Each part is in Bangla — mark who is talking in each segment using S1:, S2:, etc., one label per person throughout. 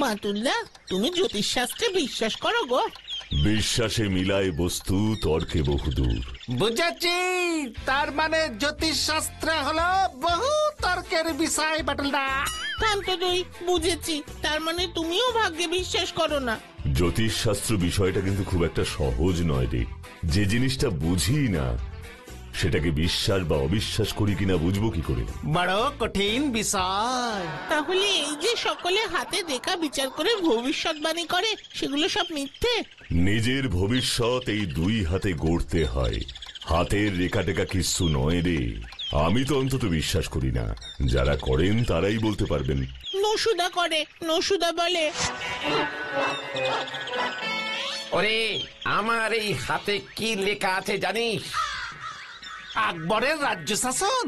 S1: বাটুলদা, তুমি জ্যোতিষশাস্ত্রে বিশ্বাস করো গো?
S2: বিশ্বাসে মিলায় বস্তু, তর্কে বহুদূর।
S3: বুঝেছি, তার মানে জ্যোতিষ শাস্ত্র হলো বহু তর্কের বিষয় বাটুলদা।
S1: শান্ত দুই, বুঝেছি, তার মানে তুমিও ভাগ্যে বিশ্বাস করো না।
S2: জ্যোতিষশাস্ত্র বিষয়টা কিন্তু খুব একটা সহজ নয় রে। যে জিনিসটা বুঝি না সেটাকে বিশ্বাস বা অবিশ্বাস করি কিনা বুঝবো কি করে?
S3: বড় কঠিন বিষয়।
S1: তাহলে এই যে সকলে হাতে দেখা বিচার করে ভবিষ্যৎবাণী করে, সেগুলো সব মিথ্যে?
S2: নিজের ভবিষ্যৎ এই দুই হাতে গড়তে হয়, হাতের রেখা টেকা কিছু নয় রে। আমি তো অন্তত বিশ্বাস করি না, যারা করেন তারাই বলতে পারবেন।
S1: নসুদা করে, নসুদা বলে,
S4: ওরে আমার এই হাতে কি লেখা আছে জানিস?
S3: আকবরের রাজ্য শাসন।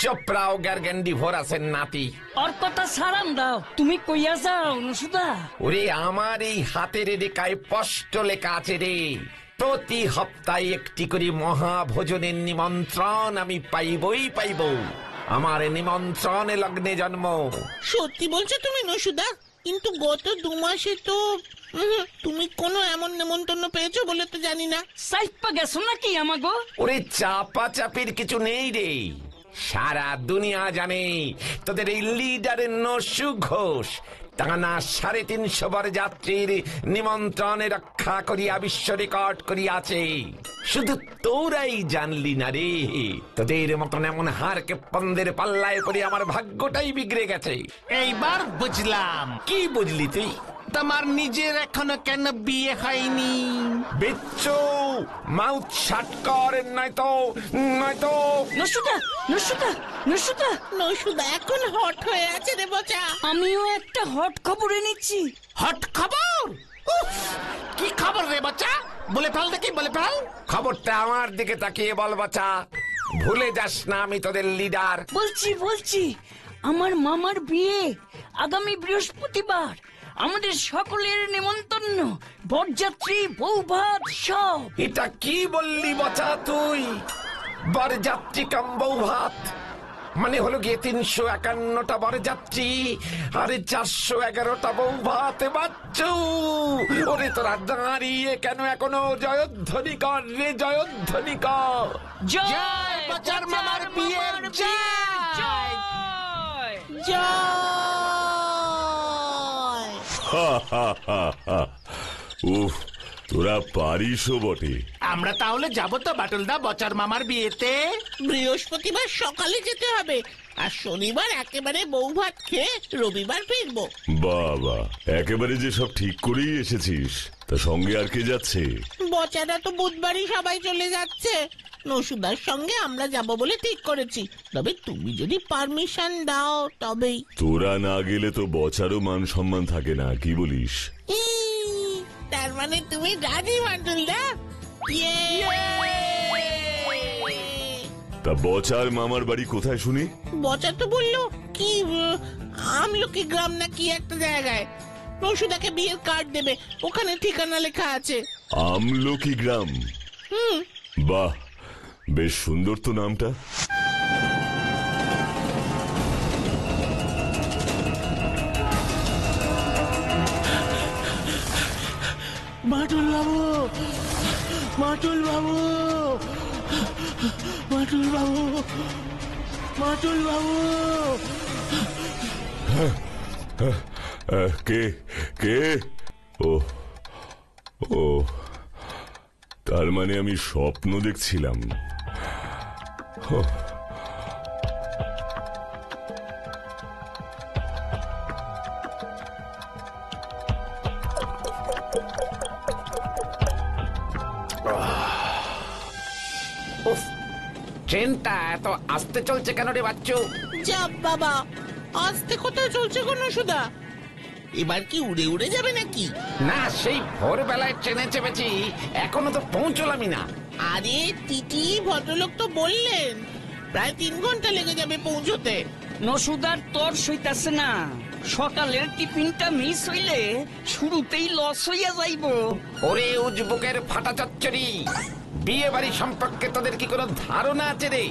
S4: চোপড়াও গ্যারগেন্ডি ভোরাসের নাতি।
S5: ওর কথা সারান দাও, তুমি কইয়া যাও নসুদা।
S4: ওরে আমার এই হাতের রেখায় স্পষ্ট লেখা আছে রে, প্রতি সপ্তাহে একটি করে মহাভোজনের নিমন্ত্রণ আমি পাইবই পাইব। আমার নিমন্ত্রণে লগ্নে জন্ম।
S1: সত্যি বলছো তুমি নসুদা? কিন্তু গত 2 মাসে তো তুমি কোনো এমন নেমন্তন্ন পেয়েছো বলে তো জানি না।
S5: সাইপা গেছো নাকি আমাগো?
S4: ওরে চাপা চাপির কিছু নেই রে, সারা দুনিয়া জানে তোদের এই লিডারের নসু ঘোষ টানা 350 বার যাত্রীর নিমন্ত্রণে রক্ষা করিয়া বিশ্ব রেকর্ড করিয়াছে। শুধু তোরাই জানলি না রে, তোদের মতন এমন হারকে পন্দের পাল্লায় পড়ে আমার ভাগ্যটাই বিগড়ে গেছে।
S3: এইবার বুঝলাম।
S4: কি বুঝলি তুই?
S3: তোমার নিজের এখনো কেন বিয়ে হয়নি?
S4: বিচ্ছু মাউথ শাট কর, নয়তো
S5: নসুদা নসুদা নসুদা,
S1: নসুদা এখন হট হয়ে আছে রে বচা।
S5: আমিও একটা হট খবর এনেছি।
S3: হট খবর? উফ, কি খবর রে বাচ্চা? বলে ফেল দেখি, বলে ফেল।
S4: খবরটা আমার দিকে তাকিয়ে বল বাচ্চা, ভুলে যাস না আমি তোদের লিডার।
S5: বলছি আমার মামার বিয়ে আগামী বৃহস্পতিবার। আমাদের সকলের নেমন্তন্ন, বরযাত্রী, বৌভাত সব।
S4: এটা কি বললি বাচ্চা তুই? বরযাত্রী কাম বৌভাত মানে হলো গিয়ে 351টা বরযাত্রী আর 411টা বৌভাত। বাচ্চু ওরে তোরা দাঁড়িয়ে কেন এখনো জয়ধ্বনি কর রে, জয়ধ্বনি কর।
S3: জয় বাচ্চার মামার বিয়ের জয়।
S1: জয়।
S2: উফ, তোরা পারিসও বটে।
S3: আমরা তাহলে যাবো তো বাটুলদা বচার মামার বিয়েতে?
S1: বৃহস্পতিবার সকালে যেতে হবে, আর শনিবার একেবারে বউ ভাত খেয়ে রবিবার ফিরবো।
S2: বাবা, একেবারে যে সব ঠিক করেই এসেছিস। তা সঙ্গে আর কে যাচ্ছে?
S1: বচারা তো বুধবারই সবাই চলে যাচ্ছে। নসুদার সঙ্গে আমরা যাব বলে ঠিক করেছি, তবে তুমি যদি পারমিশন দাও তবেই।
S2: তোরা না গেলে তো বচারও মান সম্মান থাকে না, কি বলিস?
S1: তার মানে তুমি রাজি বাটুলদা?
S2: তা বচার মামার বাড়ি কোথায় শুনি?
S1: বচা তো বললো কি আমলকি গ্রাম না কি একটা জায়গায়। নসুদাকে বিয়ের কার্ড দেবে, ওখানে ঠিকানা লেখা আছে।
S2: আমলকি গ্রাম? বাহ, বেশ সুন্দর তো নামটা।
S1: বাটুল বাবু, বাটুল বাবু, বাটুল বাবু, বাটুল বাবু।
S2: কে কে? ও ও, তার মানে আমি স্বপ্ন দেখছিলাম।
S4: ট্রেনটা এত আস্তে চলছে কেন রে বাচ্চু?
S1: যা বাবা, আস্তে কোথায় চলছে গো নসুদা? এবার কি উড়ে উড়ে যাবে নাকি?
S4: না, সেই ভোরবেলায় ট্রেনে চেপেছি, এখনো তো পৌঁছলামই না।
S1: আরে টিটি ভদ্রলোক তো বললেন প্রায় 3 ঘন্টা লেগে যাবে পৌঁছতে।
S5: নসুদার তোর সইতাছে না, সকালের টিফিনটা মিস হইলে শুরুতেই লস হইয়া যাইব।
S4: ওরে উজবুকের ফাটা চচ্চড়ি, বিয়ে বাড়ি সম্পর্কে তোদের কি কোনো ধারণা আছে রে?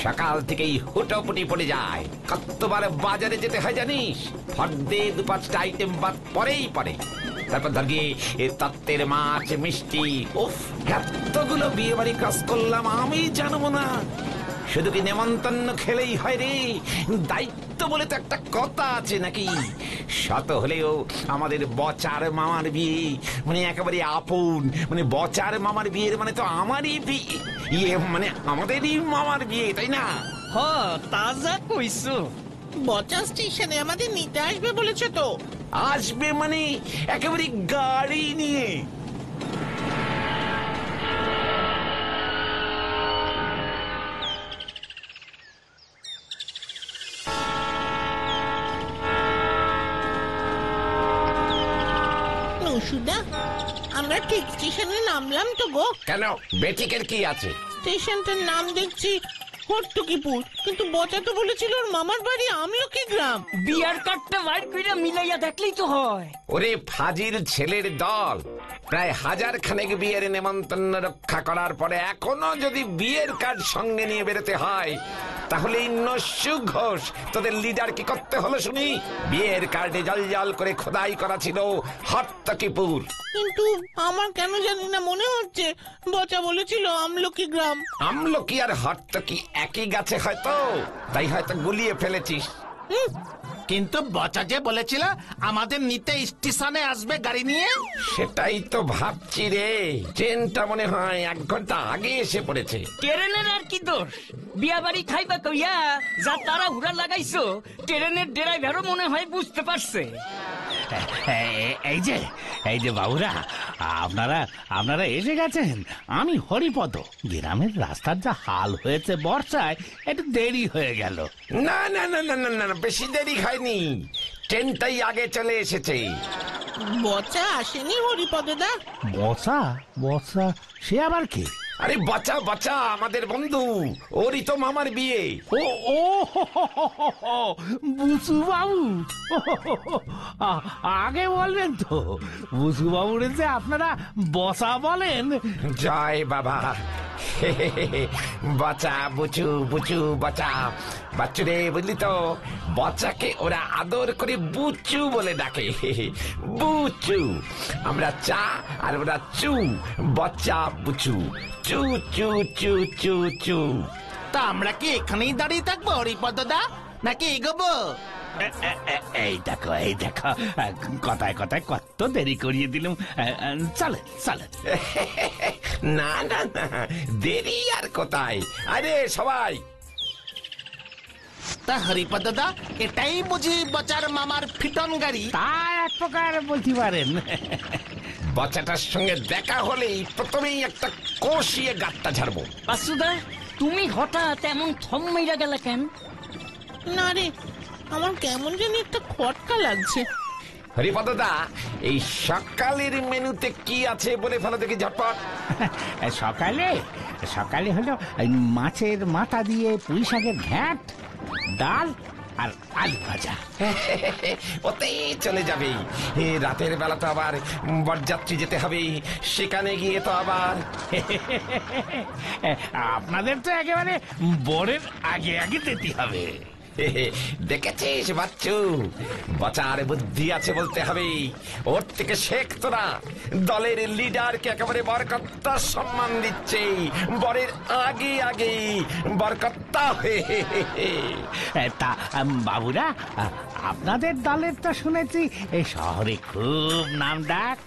S4: সকাল থেকেই হুটোপুটি পড়ে যায়। কতবার বাজারে যেতে হয় জানিস? ফর্দে 2-5টা আইটেম বাদ পরেই পড়ে। তারপর ধর গিয়ে তত্ত্বের মাছ, মিষ্টি, উফ, এতগুলো বিয়ে বাড়ি কাজ করলাম আমি জানবো না। শুধু কি নেমন্তন্ন খেলেই হয় রে? দায়িত্ব বলে তো একটা কথা আছে নাকি? শত হলেও আমাদের বচার মামার বিয়ে, মানে একেবারে আপন, মানে বচার মামার বিয়ের মানে তো আমারই বিয়ে, মানে আমাদেরই মামার বিয়ে, তাই না?
S5: হ তা যা কইছো।
S1: বচা স্টেশনে আমাদের নিতে আসবে বলেছে তো।
S4: আসবে মানে একেবারে গাড়ি নিয়ে।
S1: নসুদা, আমরা ঠিক স্টেশনে নামলাম তো গো।
S4: কেন, বেটিকের কি আছে?
S1: স্টেশনটার নাম দেখছি হট্টকিপুর, কিন্তু বচা তো বলেছিল ওর মামার বাড়ি আমিও কি গ্রাম।
S5: বিয়ার কার্ডটা বাইর কইরা মিলাইয়া দেখলেই তো হয়।
S4: ওরে ফাজিল ছেলের দল, প্রায় 1000 খানেক বিয়ের নেমন্তন্ন রক্ষা করার পরে এখনো যদি বিয়ের কার্ড সঙ্গে নিয়ে বেরোতে হয়, তাহলে এই নস্যু ঘোষ তোদের লিডার কি করতে হলো শুনি? বিয়ের কার্ডে জল জল করে খোদাই করা ছিল হট্টকিপুর।
S1: কিন্তু আমার কেন জানি না মনে হচ্ছে বচা বলেছিল আমলকি গ্রাম।
S4: আমলকি আর হট্টকি একই গাছে হয়তো, তাই হয়তো গুলিয়ে ফেলেছিস।
S3: কিন্তু বচা যে বলেছিল আমাদের নিতে স্টেশনে আসবে গাড়ি নিয়ে।
S4: সেটাই তো ভাবছি রে, ট্রেনটা মনে হয় 1 ঘন্টা আগে এসে পড়েছে।
S5: ট্রেনের আর কি দোষ? বিয়া বাড়ি খাইবা কইয়া যা তারা হুড়া লাগাইছো, ট্রেনের ড্রাইভারও মনে হয় বুঝতে পারছে।
S6: এই যে বাবুরা, আপনারা এসে গেছেন। আমি হরিপদ। গ্রামের রাস্তার যা হাল হয়েছে বর্ষায়, একটু দেরি হয়ে গেল।
S4: না না না না না না, বেশি দেরি হয়নি, ট্রেনটাই আগে চলে এসেছে।
S1: বচা আসেনি হরিপদদা?
S6: বসা সে আবার কি?
S4: আরে বাচ্চা বাচ্চা আমাদের বন্ধু, ওরই তো মামার বিয়ে।
S6: ও ও বুসু বাবু, আগে বলবেন তো। বুসু বাবুর যে আপনারা বসা বলেন।
S4: জয় বাবা। বাচ্চা বুচু বুচু বাচ্চা, বাচ্চু রে, বুঝলি তো, বাচ্চাকে ওরা আদর করে বুচু বলে ডাকে। বুচু, আমরা চা আর ওরা চু, বাচ্চা বুচু, চু চু চু চু চু।
S3: তা আমরা কি এখানেই দাঁড়িয়ে থাকবো হরিপদদা, নাকি এগোবো?
S6: এই দেখো কথায় কথায় কত দেরি করিয়ে দিলাম। চলে।
S4: না না না, দেরি আর কোথায়? আরে সবাই,
S3: তা হরিপদদা, এটাই বুঝি বচার মামার ফিটন গাড়ি?
S6: তা এক প্রকার বলতে পারেন।
S4: বাচ্চাটার সঙ্গে দেখা হলেই প্রথমেই একটা কষিয়ে গাঁটটা ঝাড়বো।
S5: বাসুদা, তুমি হঠাৎ এমন থম মেরা গেলা কেন?
S1: না রে, আমার কেমন যেন একটা খটকা লাগছে।
S4: হরিপদদা, এই সকালের মেনুতে কি আছে বলে ফেলো দেখি ঝটপট।
S6: সকালে হলো মাছের মাথা দিয়ে পুঁই শাকের ঘ্যাঁট, ডাল আর আলু ভাজা।
S4: ওতেই চলে যাবে। রাতের বেলা তো আবার বরযাত্রী যেতে হবে, সেখানে গিয়ে তো আবার
S6: আপনাদের তো একেবারে বরের আগে আগে যেতে হবে।
S4: দেখেছিস বাচ্চু, বাচ্চার বুদ্ধি আছে বলতে হবে। ওর থেকে শেখ তোরা। দলের লিডারকে একেবারে বরকর্তা সম্মান দিচ্ছে, বরের আগে আগে বরকর্তা হয়ে।
S6: তা বাবুরা, আপনাদের দলের তো শুনেছি এই শহরে খুব নাম ডাক।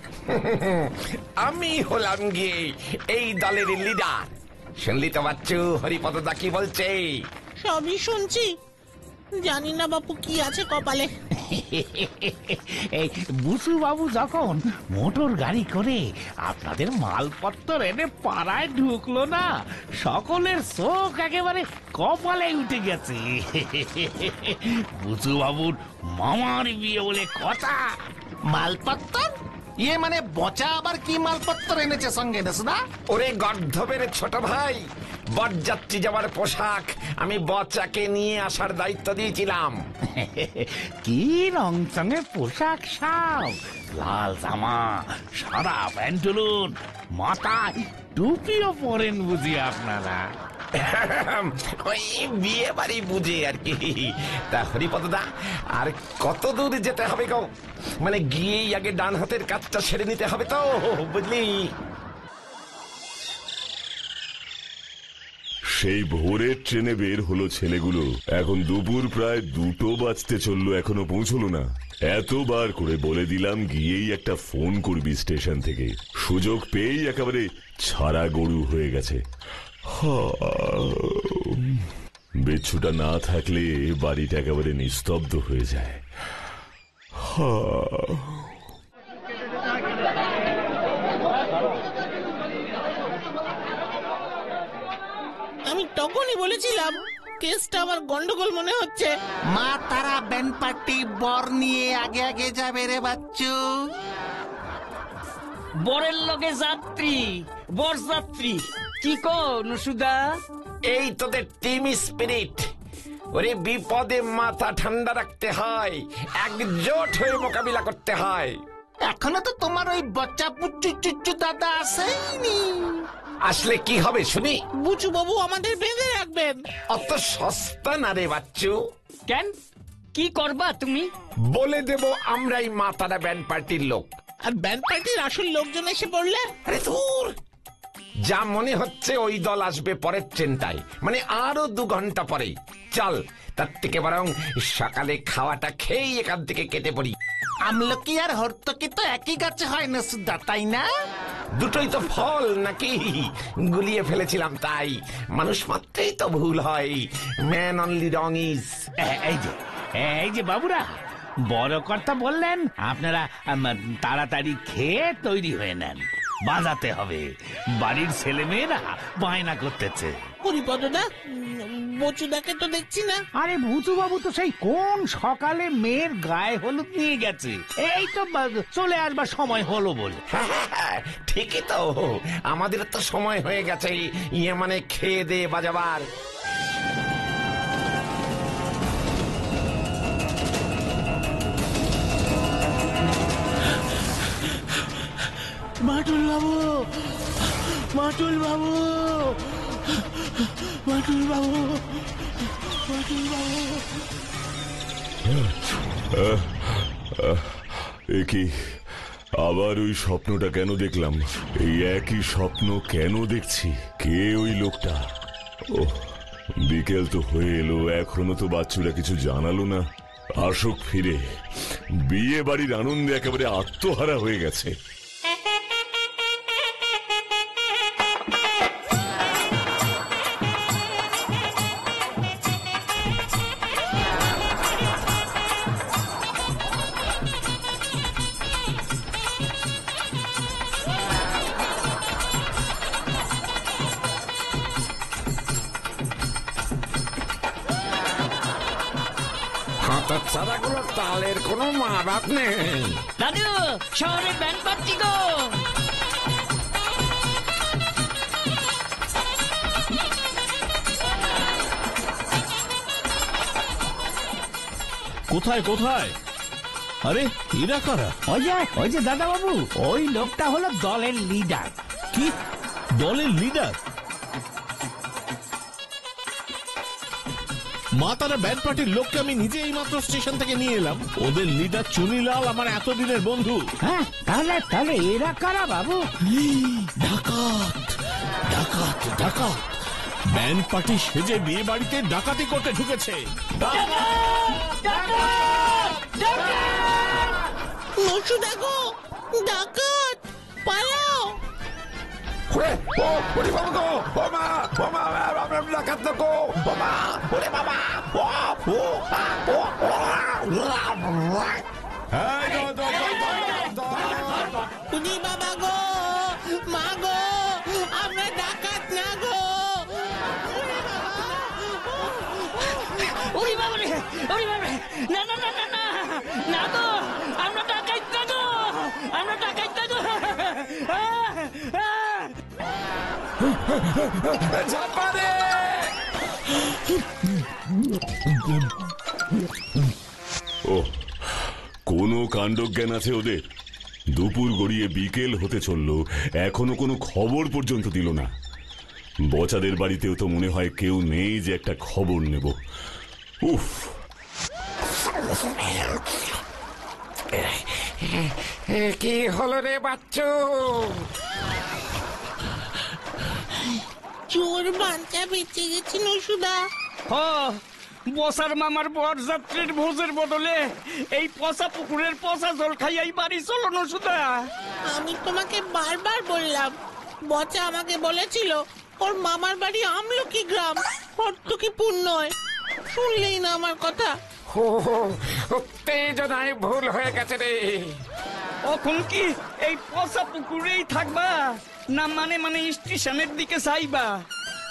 S4: আমি হলাম গিয়ে এই দলের লিডার। শুনলি তো বাচ্চু, হরিপদদা কি বলছে?
S1: সবই শুনছি, জানি না বাপু কি আছে কপালে।
S6: এই বুসু বাবু যখন মোটর গাড়ি করে আপনাদের মালপত্র এনে পাড়ায় ঢুকলো না, সকলের চোখ একেবারে কপালে উঠে গেছে। বুসু বাবুর মামার বিয়ে বলে কথা।
S3: মালপত্র? ইয়ে মানে বচা আবার কি মালপত্র এনেছে সঙ্গে নসুদা?
S4: ওরে গর্ধবের ছোট ভাই, বরযাত্রী যাওয়ার পোশাক আমি বচ্চাকে নিয়ে আসার দায়িত্ব দিয়েছিলাম।
S6: কি রং চঙের পোশাক সব! লাল জামা, সাদা প্যান্টুলুন, মাথায় টুপিও পরেন বুঝি আপনারা?
S4: ওই বিয়ে বাড়ি বুঝে আর কি। তা হরিপদদা, আর কত দূর যেতে হবে গো? মানে গিয়েই আগে ডান হাতের কাজটা সেরে নিতে হবে তো, বুঝলি?
S2: সেই ভোরের ট্রেনে বের হলো ছেলেগুলো, এখন দুপুর প্রায় 2টো বাজতে চললো, এখনো পৌঁছলো না। এতবার করে বলে দিলাম গিয়েই একটা ফোন করবি স্টেশন থেকে, সুযোগ পেয়েই একেবারে ছাড়া গরু হয়ে গেছে। বিচ্ছুটা না থাকলে বাড়িটা একেবারে নিস্তব্ধ হয়ে যায়।
S1: আমি তখনই বলেছিলাম কেসটা আমার গন্ডগোল মনে হচ্ছে।
S3: মা তারা ব্যান্ড পার্টি বর নিয়ে আগে আগে যাবে রে বাচ্চু।
S5: বরের লগে যাত্রী, বর যাত্রী, কি কো নসুদা?
S4: এই তোদের টিম স্পিরিট। ওরে বিপদে মাথা ঠান্ডা রাখতে হয়, একজোট হয়ে মোকাবিলা করতে হয়।
S3: এখনো তো তোমার ওই বচ্চা পুচ্চু চুচ্চু দাদা আসেনি।
S4: আসলে কি হবে শুনি?
S1: বুচু বাবু আমাদের বেঁধে রাখবেন।
S4: অত সস্তা না রে বাচ্চু।
S5: কেন, কি করবা তুমি?
S4: বলে দেব আমরাই মাতারা ব্যান্ড পার্টির লোক।
S1: আর ব্যান্ড পার্টির আসল লোকজন এসে পড়লে?
S4: আরে দূর, যা মনে হচ্ছে ওই দল আসবে পরের ট্রেনটায়, মানে আরো 2 ঘন্টা পরে। চল, তার থেকে বরং সকালে খাওয়াটা খেয়েই এখান থেকে কেটে পড়ি।
S3: আমলকি আর হর্তকি তো একই গাছে হয় না সুদা, তাই না?
S4: দুটোই তো ফল নাকি? গুলিয়ে ফেলেছিলাম তাই। মানুষ মাত্রেই তো ভুল হয়। Man only wrong is.
S6: এই যে বাবুরা, বড় কর্তা বললেন আপনারা তাড়াতাড়ি খেয়ে তৈরি হয়ে নেন, বাজাতে হবে। বাড়ির ছেলে মেয়েরা বায়না করতেছে।
S1: হরিপদদা, বচুদাকে তো দেখছি না।
S6: আরে ভুচু বাবু তো সেই কোন সকালে মেয়ের গায়ে হলুদ নিয়ে গেছে, এই তো চলে আসবার সময় হলো বলে।
S4: ঠিকই তো, আমাদের তো সময় হয়ে গেছে। ইয়ে মানে খেয়ে দে বাজাবার।
S1: মাটুল বাবু, মাটুল বাবু, মাটুল বাবু, মাটুল বাবু।
S2: কি আবার ওই স্বপ্নটা কেন দেখলাম? এই একই স্বপ্ন কেন দেখছি? কে ওই লোকটা? ও, বিকেল তো হয়ে এলো, এখনো তো বাচ্চুরা কিছু জানালো না। আসুক ফিরে, বিয়ে বাড়ির আনন্দে একেবারে আত্মহারা হয়ে গেছে।
S4: হাতছাড়াগুলো তালের কোনো মা বাপ নেই।
S5: দাদু, শহরে ব্যান্ড পার্টি গো।
S7: কোথায় কোথায়? আরে এরা কারা?
S6: ওই যে দাদা বাবু, ওই লোকটা হলো দলের লিডার।
S7: কি দলের লিডার? মা তারা ব্যান্ড পার্টির লোককে আমি নিজে এই মাত্র স্টেশন থেকে নিয়ে এলাম। ওদের লিডার চুনিলাল আমার এতদিনের বন্ধু।
S6: হ্যাঁ, তাহলে এরা কারা বাবু?
S7: ডাকাত, ডাকাত, ডাকাত! ব্যান্ড পার্টি সেজে বিয়ে বাড়িতে ডাকাতি করতে ঢুকেছে।
S1: নসুদা গো, ডাকাত, পালাও! উনি বাবা গো, মা গো, আমরা ডাকাত না গো।
S5: ওরে বাবা রে, ওরে বাবা রে, না না না না না না গো, আমরা ডাকাইত না গো, আমরা ডাকাইত না গো।
S2: ও, কোনো কাণ্ডজ্ঞান আছে ওদের? দুপুর গড়িয়ে বিকেল হতে চললো, এখনো কোনো খবর পর্যন্ত দিল না। বচাদের বাড়িতেও তো মনে হয় কেউ নেই যে একটা খবর নেব। উফ,
S4: কি হলো রে বাচ্চু?
S1: চোর বাঞ্চা বেঁচে গেছি নসুদা।
S5: হ বসার মামার বরযাত্রীর ভোজের বদলে এই পচা পুকুরের পচা জল খাইয়াই বাড়ি চলো নসুদা।
S1: আমি তোমাকে বারবার বললাম, বচা আমাকে বলেছিল ওর মামার বাড়ি আমলকি গ্রাম, হর্তুকিপুর নয়। শুনলেই না আমার কথা।
S4: উত্তেজনায় ভুল হয়ে গেছে রে।
S5: এখন কি এই পচা পুকুরেই থাকবা না মানে মানে স্টেশনের দিকে যাইবা?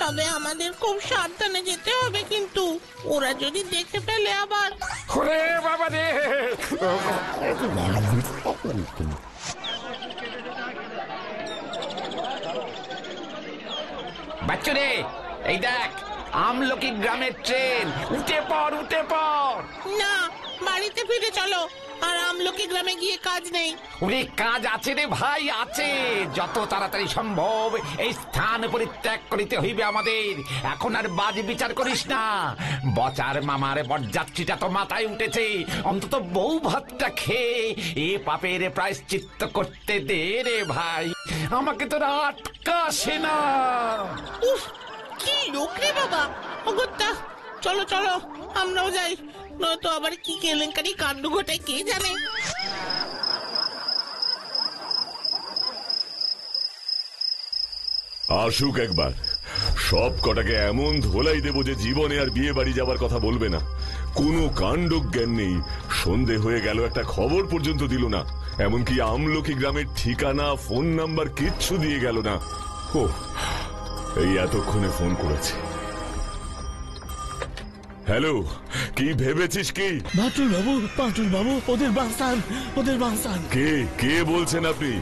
S1: তবে আমাদের খুব সাবধানে যেতে হবে, কিন্তু ওরা যদি দেখে ফেলে আবার।
S4: ওরে বাবা রে! বাচ্চু রে, এই দেখ আমলকি গ্রামের ট্রেন। উঠে পড়, উঠে পড়।
S1: না, বাড়িতে ফিরে চলো। আর আমলকি গ্রামে গিয়ে কাজ নেই।
S4: ওরে কাজ আছে রে ভাই, আছে। যত তাড়াতাড়ি সম্ভব এই স্থান পরিত্যাগ করিতে হইবে আমাদের। এখন আর বাজ বিচার করিস না। বচার মামার বরযাত্রীটা তো মাথায় উঠেছে, অন্তত বউ ভাতটা খেয়ে এ পাপের প্রায়শ্চিত্ত করতে দে রে ভাই। আমাকে তোরা আটকাসে না।
S1: উফ, কি লোক রে বাবা। অগত্যা, চলো চলো আমরাও যাই, নয়তো আবার কি কেলেঙ্কারি কাণ্ড ঘটায় কে জানে।
S2: আসুক একবার, সব কটাকে এমন ধোলাই দেব যে জীবনে আর বিয়ে বাড়ি যাবার কথা বলবে না। কোনো কাণ্ড জ্ঞান নেই, সন্ধে হয়ে গেল একটা খবর পর্যন্ত দিল না। এমনকি আমলকি গ্রামের ঠিকানা, ফোন নাম্বার কিচ্ছু দিয়ে গেল না। ও, এই এতক্ষণে ফোন করেছে। হ্যালো, কি ভেবেছিস কি?
S7: বাটুল বাবু, ওদের বাঁচান, ওদের বাঁচান।
S2: কে বলছেন আপনি?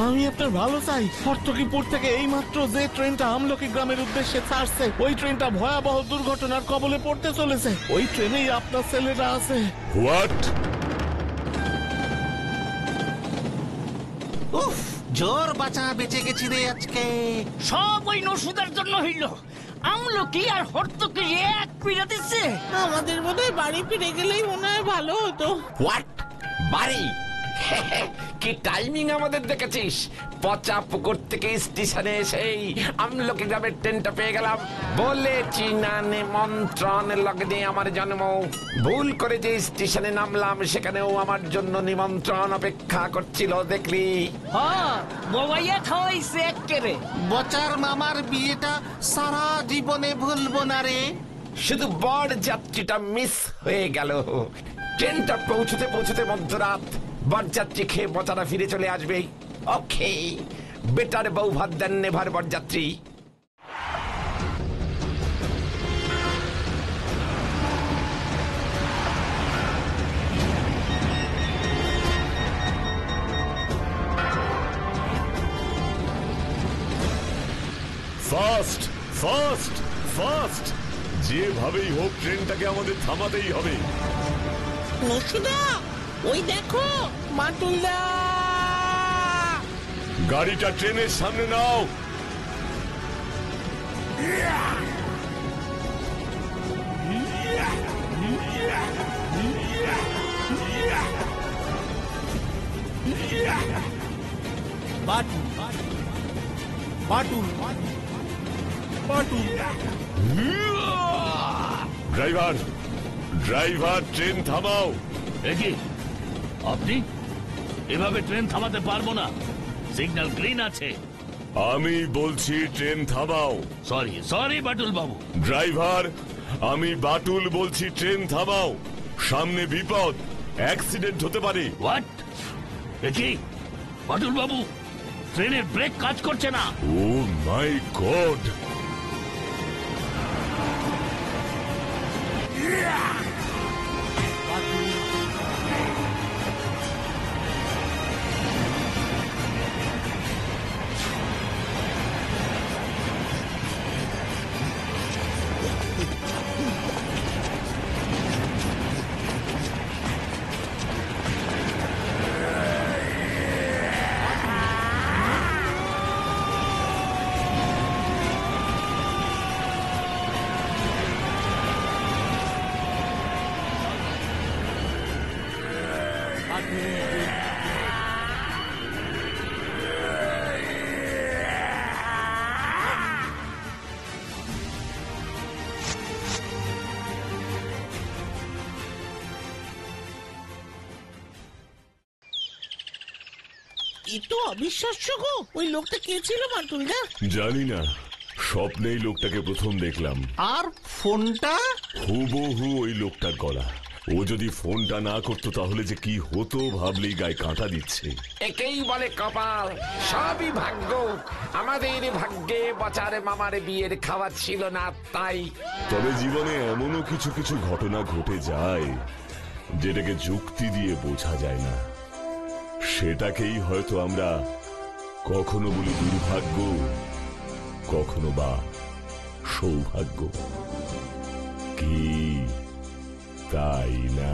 S7: আমি আপনার ভালো চাই। হর্তকিপুর থেকে এইমাত্র যে ট্রেনটা আমলকি গ্রামের উদ্দেশ্যে ছাড়ছে, ওই ট্রেনটা ভয়াবহ দুর্ঘটনার কবলে পড়তে চলেছে। ওই ট্রেনেই আপনার ছেলেরা আছে।
S2: হোয়াট?
S3: উফ, জোর বাঁচা বেঁচে গেছি রে আজকে।
S5: সব ওই নসুদার জন্য হইল। আমলকি আর হর্তকি এক পিড়া দিচ্ছে।
S1: আমাদের বোধহয় বাড়ি ফিরে গেলেই মনে হয় ভালো হতো।
S4: হোয়াট? বাড়ি? কি টাইমিং আমাদের দেখেছিস? পচা পুকুর থেকে স্টেশনে এসেই আমলকি গ্রামের ট্রেনটা পেয়ে গেলাম। বলেছি না নিমন্ত্রণ লগ্নে আমার জন্ম। ভুল করে যে স্টেশনে নামলাম সেখানেও আমার জন্য নিমন্ত্রণ অপেক্ষা করছিল, দেখলি?
S5: হ্যাঁ, ববাইয়া খাওয়াইছে এক্কেরে।
S3: বচার মামার বিয়েটা সারা জীবনে ভুলবো না রে।
S4: শুধু বর যাত্রীটা মিস হয়ে গেল। ট্রেনটা পৌঁছতে পৌঁছতে মধ্যরাত। বরযাত্রী খেয়ে বচারা ফিরে চলে আসবে। ওকে, বেটার বউ ভাত দেন নেভার বরযাত্রী।
S2: ফাস্ট ফাস্ট ফাস্ট, যেভাবেই হোক ট্রেনটাকে আমাদের থামাতেই হবে।
S1: নসুদা, ওই দেখো মাটুলদা।
S2: গাড়িটা ট্রেনের সামনে নাও। ড্রাইভার ট্রেন থামাও।
S6: দেখি, আপনি এভাবে ট্রেন থামাতে পারবো না, সিগন্যাল গ্রিন আছে।
S2: আমি বলছি ট্রেন থামাও।
S6: সরি বাটুল বাবু।
S2: ড্রাইভার, আমি বাটুল বলছি ট্রেন থামাও। সামনে বিপদ, অ্যাক্সিডেন্ট হতে পারে।
S6: হোয়াট? দেখি বাটুল বাবু, ট্রেনের ব্রেক কাজ করছে না।
S2: ও মাই গড!
S1: এ তো অবিশ্বাস্য গো, ওই লোকটা কে ছিল বাটুল দা?
S2: জানি না, স্বপ্নেই লোকটাকে প্রথম দেখলাম।
S3: আর ফোনটা?
S2: হুবহু ওই লোকটার গলা। ও যদি ফোনটা না করতো তাহলে যে কি হতো ভাবলেই গায়ে কাঁটা দিচ্ছে।
S4: একেই বলে কপাল, সবই ভাগ্য। আমাদের ভাগ্যে বচারে মামার বিয়ের খাওয়া ছিল না, তাই।
S2: তবে জীবনে এমনও কিছু কিছু ঘটনা ঘটে যায় যেটাকে যুক্তি দিয়ে বোঝা যায় না। সেটাকেই হয়তো আমরা কখনো বলি দুর্ভাগ্য, কখনো বা সৌভাগ্য। কি তাই না?